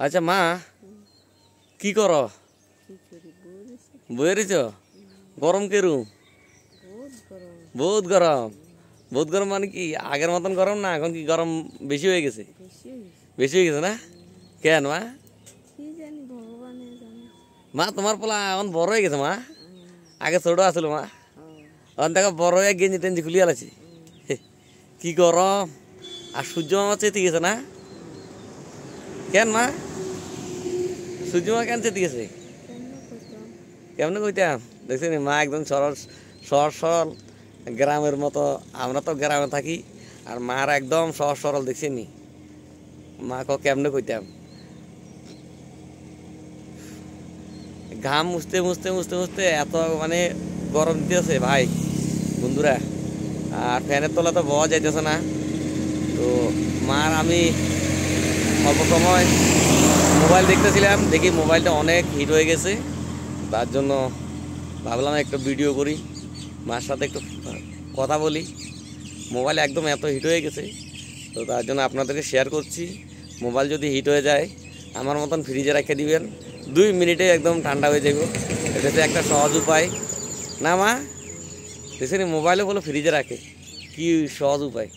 আচ্ছা মা কি করো? বয়ে রয়েছ? গরম কেরু? বহুত গরম। বহুত গরম মানে কি আগের মতন গরম না, এখন কি গরম বেশি হয়ে গেছে? বেশি হয়ে গেছে না? কেন মা? মা তোমার পোলা এখন বড় হয়ে গেছে মা, আগে ছোট আসলো মা, এখন দেখো বড় হয়ে গেঞ্জি টেঞ্জি খুলিয়ে আলাছি। কি গরম, আর সূর্য মামা চেতে গেছে না? কেন মা সূর্য মামা কেন চেতে গেছে? কেমনে কইতাম দেখছি মা একদম সরল সহজ সরল গ্রামের মতো, আমরা তো গ্রামে থাকি আর মার একদম সহজ সরল দেখছি নি। মা কেমনে কইতাম, ঘাম মুছতে মুছতে মুছতে মুছতে এত মানে গরম দিতেছে ভাই বন্ধুরা, আর ফ্যানের তলা তো বওয়া যাইতেছে না। তো মার আমি অল্প সময় মোবাইল দেখতেছিলাম, দেখি মোবাইলটা অনেক হিট হয়ে গেছে, তার জন্য ভাবলাম একটু ভিডিও করি, মার সাথে একটু কথা বলি। মোবাইল একদম এত হিট হয়ে গেছে, তো তার জন্য আপনাদেরকে শেয়ার করছি। মোবাইল যদি হিট হয়ে যায় আমার মতন ফ্রিজে রেখে দিবেন, 2 মিনিটে একদম ঠান্ডা হয়ে যাব। এটা হচ্ছে একটা সহজ উপায় না মা? দেখছেন মোবাইলে বলো ফ্রিজে রাখে, কি সহজ উপায়।